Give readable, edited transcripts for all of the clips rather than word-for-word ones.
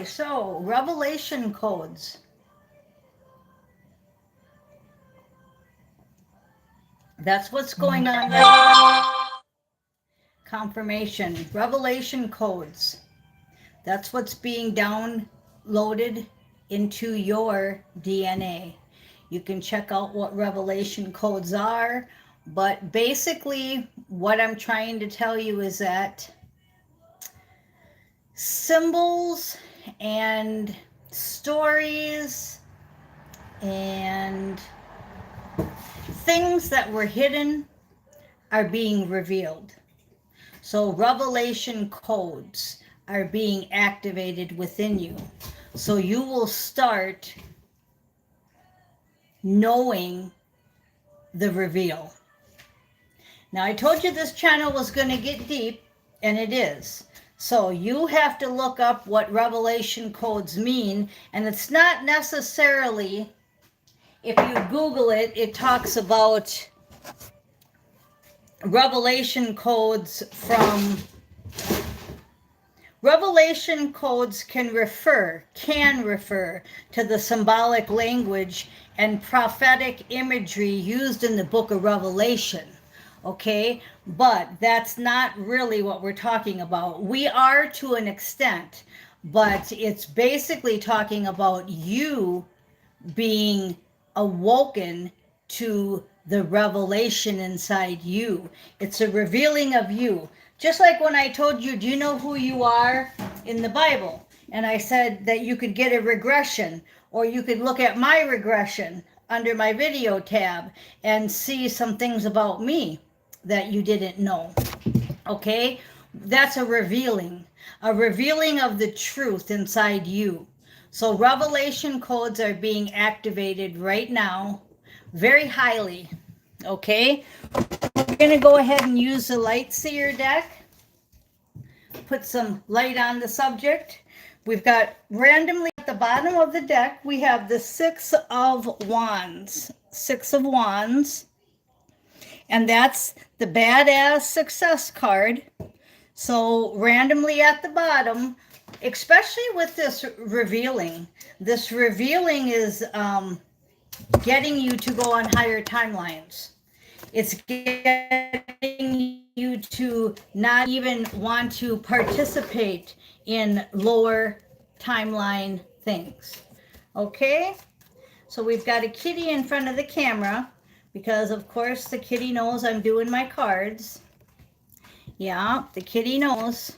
so revelation codes. That's what's going on right now. Confirmation, revelation codes. That's what's being downloaded into your DNA. You can check out what revelation codes are, but basically what I'm trying to tell you is that symbols and stories and things that were hidden are being revealed. So revelation codes are being activated within you. So you will start knowing the reveal. Now, I told you this channel was going to get deep, and it is. So you have to look up what revelation codes mean, and it's not necessarily, if you Google it, it talks about revelation codes from... Revelation codes can refer to the symbolic language and prophetic imagery used in the book of Revelation. Okay, but that's not really what we're talking about. We are to an extent, but it's basically talking about you being awoken to the revelation inside you. It's a revealing of you. Just like when I told you, do you know who you are in the Bible? And I said that you could get a regression, or you could look at my regression under my video tab and see some things about me that you didn't know. Okay? That's a revealing of the truth inside you. So revelation codes are being activated right now, very highly. Okay? We're going to go ahead and use the Light Seer deck. Put some light on the subject. We've got randomly at the bottom of the deck, we have the Six of Wands. Six of Wands. And that's the badass success card. So randomly at the bottom, especially with this revealing is getting you to go on higher timelines. It's getting you to not even want to participate in lower timeline things. Okay? So we've got a kitty in front of the camera because, of course, the kitty knows I'm doing my cards. Yeah, the kitty knows.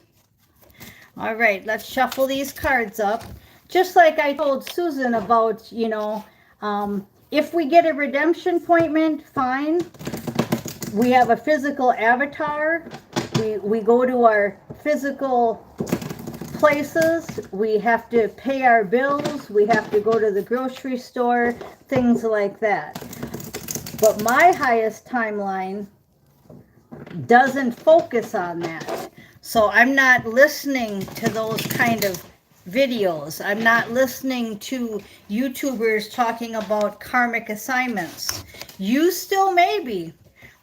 All right, let's shuffle these cards up. Just like I told Susan about, if we get a redemption appointment, fine. We have a physical avatar. We go to our physical places. We have to pay our bills. We have to go to the grocery store, things like that. But my highest timeline doesn't focus on that. So I'm not listening to those kind of videos. I'm not listening to YouTubers talking about karmic assignments. You still may be.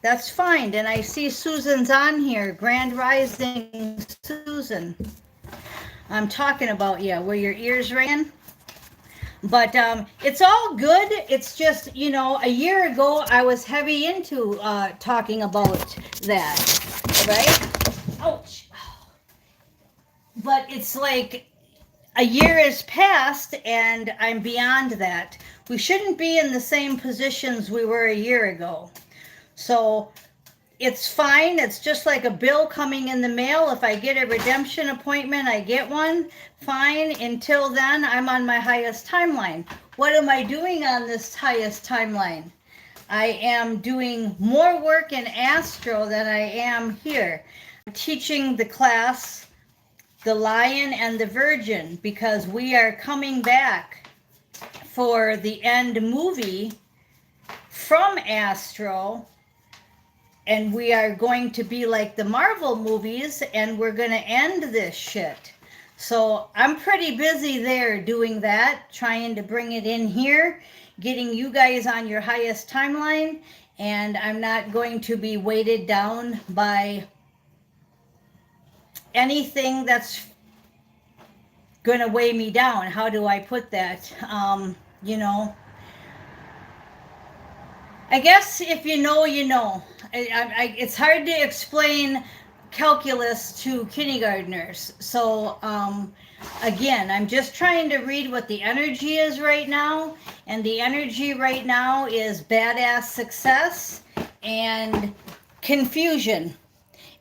That's fine. And I see Susan's on here. Grand Rising Susan. I'm talking about, where your ears ran. But it's all good. It's just, a year ago I was heavy into talking about that, right? Ouch. But it's like a year has passed and I'm beyond that. We shouldn't be in the same positions we were a year ago. So it's fine. It's just like a bill coming in the mail. If I get a redemption appointment, I get one. Fine. Until then, I'm on my highest timeline. What am I doing on this highest timeline? I am doing more work in Astro than I am here. I'm teaching the class, The Lion and the Virgin, because we are coming back for the end movie from Astro. And we are going to be like the Marvel movies, and we're going to end this shit. So I'm pretty busy there doing that, trying to bring it in here, getting you guys on your highest timeline, and I'm not going to be weighted down by anything that's going to weigh me down. How do I put that? You know, I guess if you know, you know. It's hard to explain calculus to kindergartners. So, again, I'm just trying to read what the energy is right now. And the energy right now is badass success and confusion.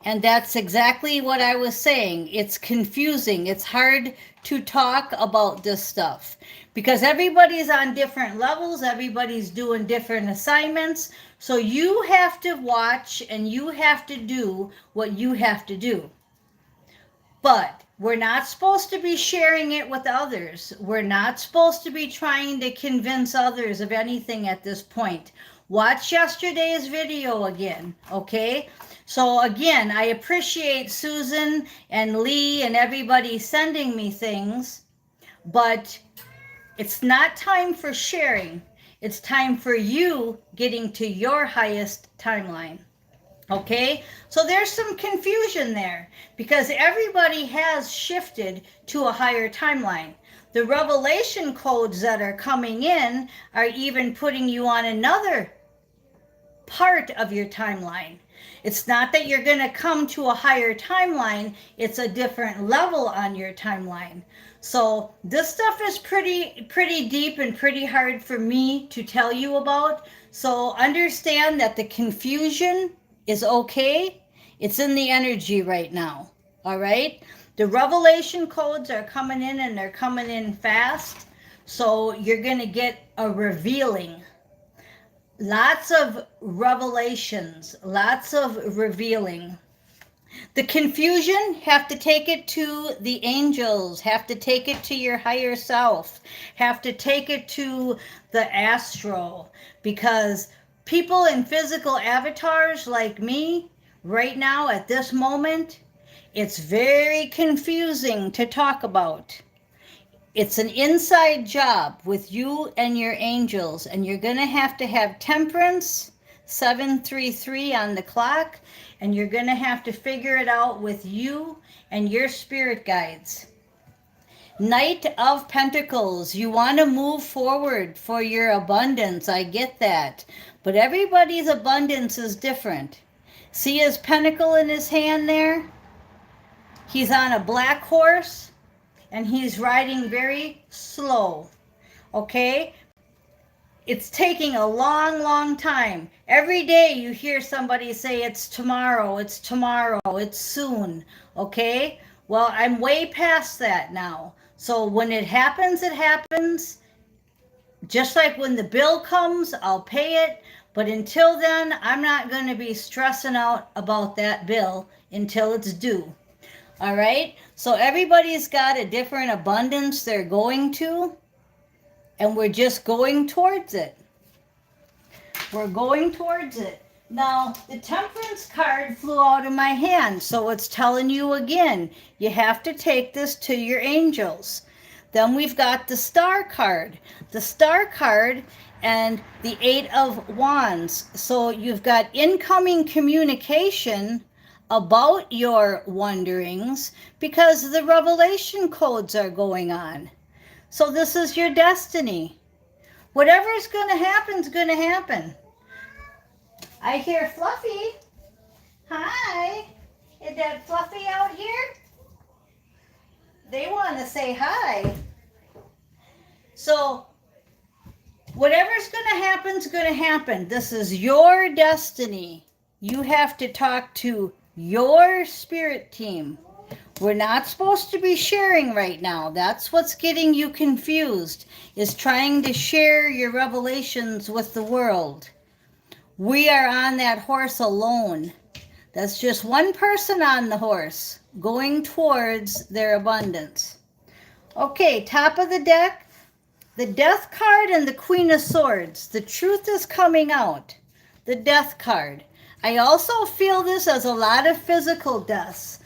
And that's exactly what I was saying. It's confusing. It's hard to talk about this stuff because everybody's on different levels. Everybody's doing different assignments. So you have to watch and you have to do what you have to do. But we're not supposed to be sharing it with others. We're not supposed to be trying to convince others of anything at this point. Watch yesterday's video again, okay? So again, I appreciate Susan and Lee and everybody sending me things, but it's not time for sharing. It's time for you getting to your highest timeline. Okay, so there's some confusion there because everybody has shifted to a higher timeline. The revelation codes that are coming in are even putting you on another part of your timeline. It's not that you're going to come to a higher timeline, it's a different level on your timeline. So this stuff is pretty deep and pretty hard for me to tell you about. So understand that the confusion is okay. It's in the energy right now. All right. The revelation codes are coming in and they're coming in fast. So you're going to get a revealing. Lots of revelations, lots of revealing. The confusion, have to take it to the angels, have to take it to your higher self, have to take it to the astral, because people in physical avatars like me, right now at this moment, it's very confusing to talk about. It's an inside job with you and your angels, and you're going to have temperance, 733 on the clock, and you're going to have to figure it out with you and your spirit guides. Knight of Pentacles, you want to move forward for your abundance. I get that. But everybody's abundance is different. See his pentacle in his hand there? He's on a black horse and he's riding very slow. Okay? It's taking a long, long time. Every day you hear somebody say it's tomorrow, it's soon. Okay? Well, I'm way past that now. So when it happens, it happens. Just like when the bill comes, I'll pay it. But until then, I'm not going to be stressing out about that bill until it's due. All right? So everybody's got a different abundance they're going to, and we're just going towards it. We're going towards it. Now, the Temperance card flew out of my hand, so it's telling you again, you have to take this to your angels. Then we've got the Star card. The Star card and the Eight of Wands. So you've got incoming communication about your wanderings because the revelation codes are going on. So this is your destiny. Whatever's going to happen is going to happen. I hear Fluffy. Hi. Is that Fluffy out here? They want to say hi. So whatever's going to happen is going to happen. This is your destiny. You have to talk to your spirit team. We're not supposed to be sharing right now. That's what's getting you confused, is trying to share your revelations with the world. We are on that horse alone. That's just one person on the horse going towards their abundance. Okay, top of the deck, the Death card and the Queen of Swords. The truth is coming out. The Death card. I also feel this as a lot of physical deaths.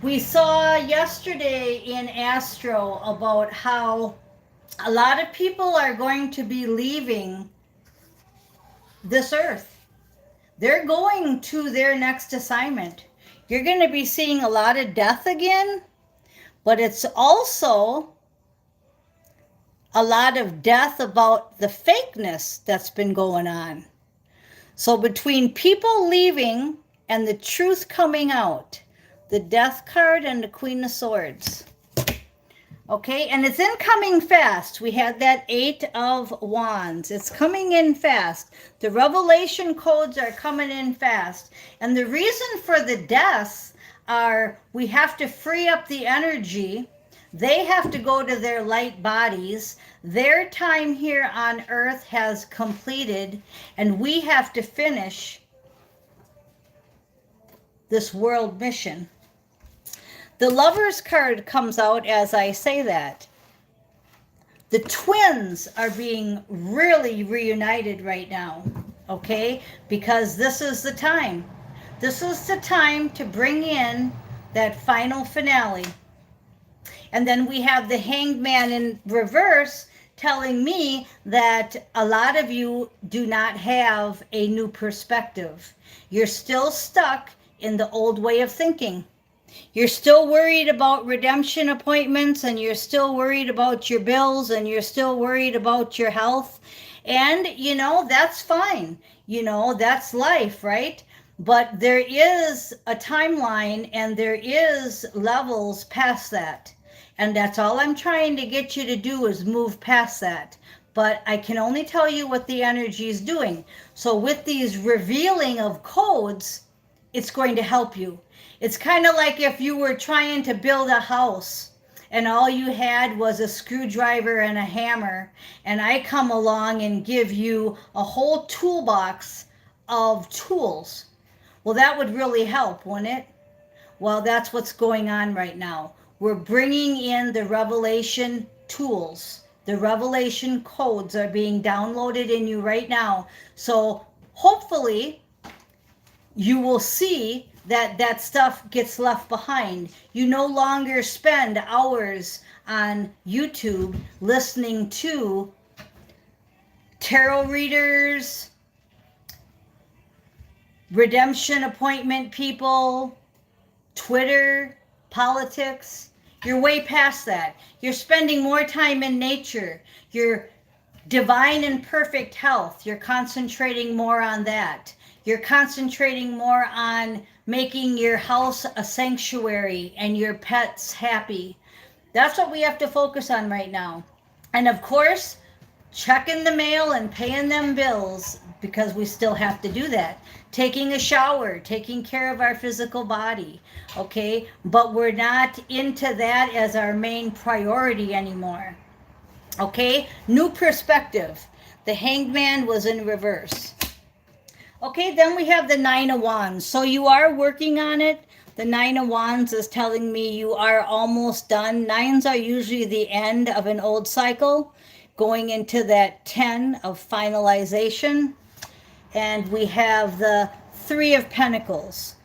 We saw yesterday in Astro about how a lot of people are going to be leaving this earth. They're going to their next assignment. You're going to be seeing a lot of death again, but it's also a lot of death about the fakeness that's been going on. So between people leaving and the truth coming out, the Death card and the Queen of Swords. Okay, and it's incoming fast. We had that 8 of Wands. It's coming in fast. The revelation codes are coming in fast. And the reason for the deaths are we have to free up the energy. They have to go to their light bodies. Their time here on earth has completed, and we have to finish this world mission. The Lovers card comes out as I say that. The twins are being really reunited right now, okay? Because this is the time. This is the time to bring in that final finale. And then we have the Hanged Man in reverse telling me that a lot of you do not have a new perspective. You're still stuck in the old way of thinking. You're still worried about redemption appointments, and you're still worried about your bills, and you're still worried about your health. And, you know, that's fine. You know, that's life, right? But there is a timeline, and there is levels past that. And that's all I'm trying to get you to do is move past that. But I can only tell you what the energy is doing. So with these revealing of codes, it's going to help you. It's kind of like if you were trying to build a house and all you had was a screwdriver and a hammer, and I come along and give you a whole toolbox of tools. Well, that would really help, wouldn't it? Well, that's what's going on right now. We're bringing in the revelation tools. The revelation codes are being downloaded in you right now. So hopefully you will see that stuff gets left behind. You no longer spend hours on YouTube listening to tarot readers, redemption appointment people, Twitter, politics. You're way past that. You're spending more time in nature. You're divine and perfect health. You're concentrating more on that. You're concentrating more on making your house a sanctuary and your pets happy. That's what we have to focus on right now. And of course, checking the mail and paying them bills, because we still have to do that. Taking a shower, taking care of our physical body, okay? But we're not into that as our main priority anymore, okay? New perspective. The Hanged Man was in reverse. Okay, then we have the 9 of Wands. So you are working on it. The 9 of Wands is telling me you are almost done. 9s are usually the end of an old cycle, going into that 10 of finalization. And we have the 3 of Pentacles.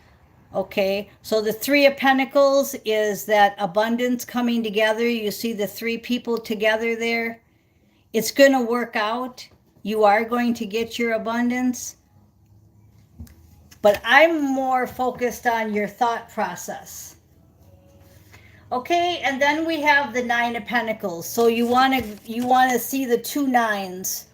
Okay, so the 3 of Pentacles is that abundance coming together. You see the 3 people together there. It's going to work out. You are going to get your abundance. But I'm more focused on your thought process. Okay, and then we have the 9 of Pentacles. So you want to see the 2 9s.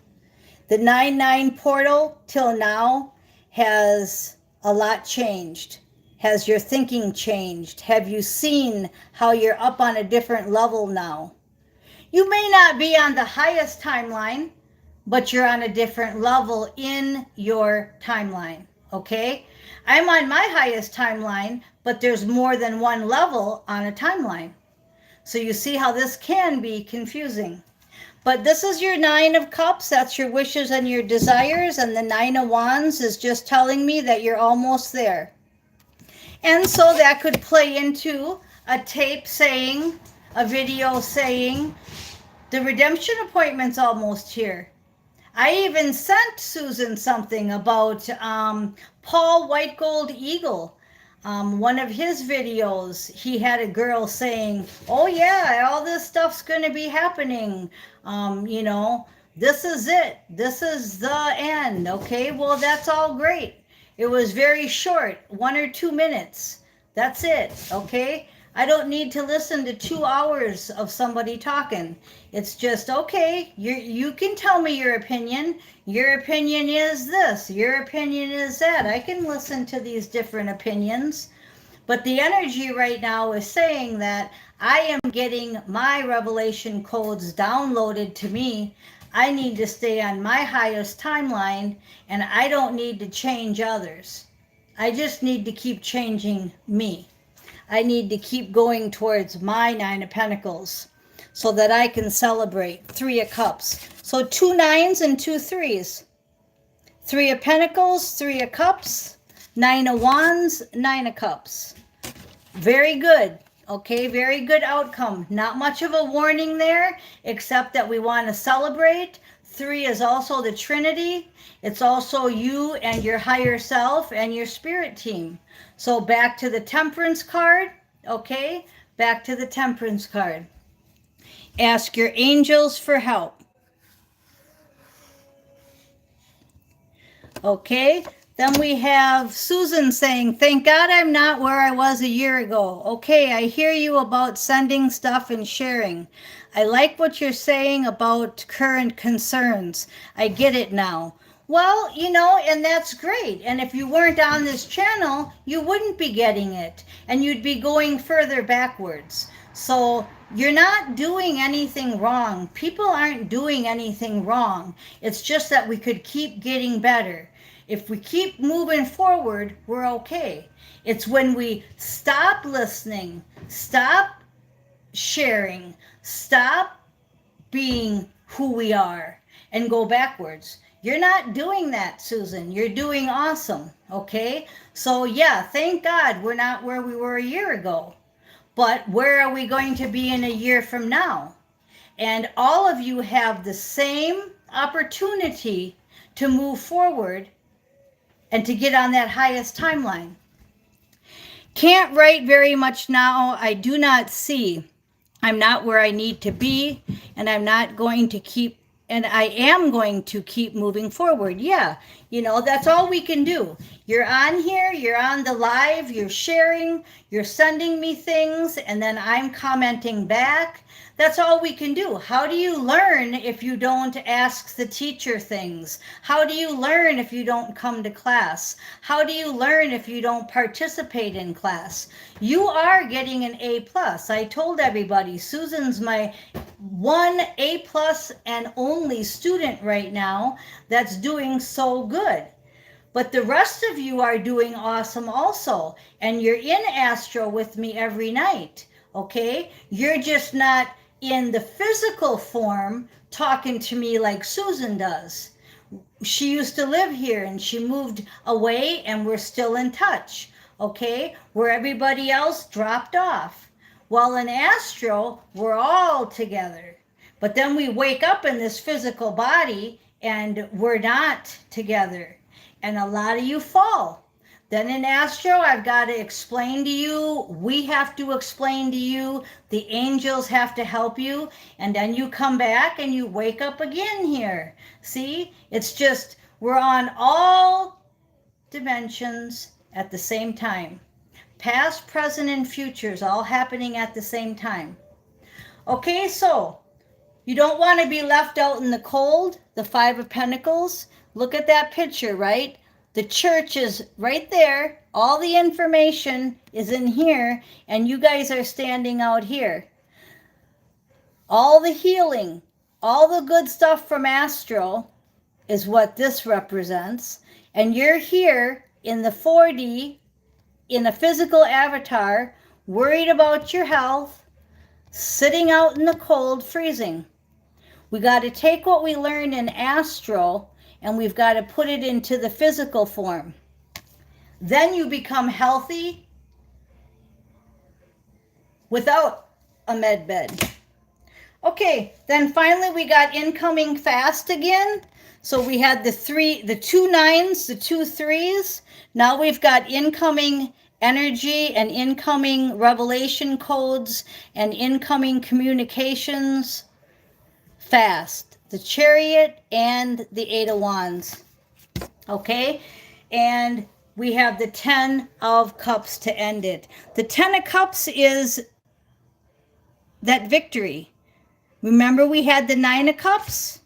The 9-9 portal till now has a lot changed. Has your thinking changed? Have you seen how you're up on a different level now? You may not be on the highest timeline, but you're on a different level in your timeline. Okay, I'm on my highest timeline, but there's more than one level on a timeline. So you see how this can be confusing. But this is your 9 of Cups. That's your wishes and your desires. And the 9 of Wands is just telling me that you're almost there. And so that could play into a tape saying, a video saying, the redemption appointment's almost here. I even sent Susan something about Paul White Gold Eagle. One of his videos, he had a girl saying, oh yeah, all this stuff's going to be happening. You know, this is it. This is the end. Okay, well, that's all great. It was very short, 1 or 2 minutes. That's it. Okay. I don't need to listen to 2 hours of somebody talking. It's just, okay, you can tell me your opinion. Your opinion is this. Your opinion is that. I can listen to these different opinions. But the energy right now is saying that I am getting my revelation codes downloaded to me. I need to stay on my highest timeline, and I don't need to change others. I just need to keep changing me. I need to keep going towards my Nine of Pentacles so that I can celebrate Three of Cups. So 2 9s and 2 3s. 3 of Pentacles, 3 of Cups, 9 of Wands, 9 of Cups. Very good. Okay, very good outcome. Not much of a warning there, except that we want to celebrate. 3 is also the Trinity. It's also you and your higher self and your spirit team. So back to the Temperance card. Okay, back to the Temperance card. Ask your angels for help. Okay, then we have Susan saying, thank God I'm not where I was a year ago. Okay, I hear you about sending stuff and sharing. I like what you're saying about current concerns. I get it now. Well, and that's great. And if you weren't on this channel, you wouldn't be getting it. And you'd be going further backwards. So you're not doing anything wrong. People aren't doing anything wrong. It's just that we could keep getting better. If we keep moving forward, we're okay. It's when we stop listening, stop sharing, stop being who we are, and go backwards. You're not doing that, Susan. You're doing awesome, okay? So yeah, thank God we're not where we were a year ago. But where are we going to be in a year from now? And all of you have the same opportunity to move forward and to get on that highest timeline. Can't write very much now. I do not see. I'm not where I need to be, and I'm not going to keep, and I am going to keep moving forward. Yeah, that's all we can do. You're on here, you're on the live, you're sharing, you're sending me things, and then I'm commenting back. That's all we can do. How do you learn if you don't ask the teacher things? How do you learn if you don't come to class? How do you learn if you don't participate in class? You are getting an A+. I told everybody, Susan's my 1 A+ and only student right now that's doing so good. But the rest of you are doing awesome also. And you're in Astro with me every night, okay? You're just not in the physical form talking to me like Susan does. She used to live here and she moved away and we're still in touch, okay? Where everybody else dropped off. Well, in Astro, we're all together. But then we wake up in this physical body and we're not together. And a lot of you fall. Then in Astro, I've got to explain to you, we have to explain to you, the angels have to help you, and then you come back and you wake up again here. See, it's just, we're on all dimensions at the same time. Past, present, and futures all happening at the same time. Okay, so you don't want to be left out in the cold, the 5 of Pentacles. Look at that picture, right? The church is right there. All the information is in here, and you guys are standing out here. All the healing, all the good stuff from Astro is what this represents. And you're here in the 4D, in a physical avatar, worried about your health, sitting out in the cold, freezing. We got to take what we learned in Astro and we've got to put it into the physical form. Then you become healthy without a med bed. Okay, then finally we got incoming fast again. So we had the 2 9s, the 2 3s. Now we've got incoming energy and incoming revelation codes and incoming communications fast. The Chariot and the 8 of Wands. Okay? And we have the 10 of Cups to end it. The 10 of Cups is that victory. Remember we had the 9 of Cups?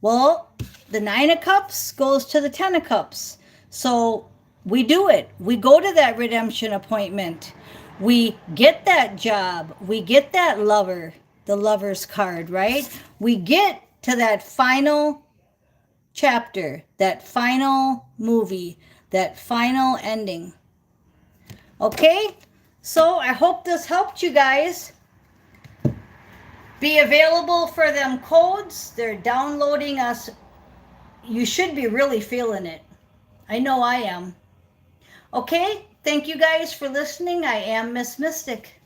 Well, the 9 of Cups goes to the 10 of Cups. So we do it. We go to that redemption appointment. We get that job. We get that lover, the lover's card, right? We get to that final chapter, that final movie, that final ending. Okay? So I hope this helped you guys. Be available for them codes. They're downloading us. You should be really feeling it. I know I am. Okay, thank you guys for listening. I am Miss Mystic.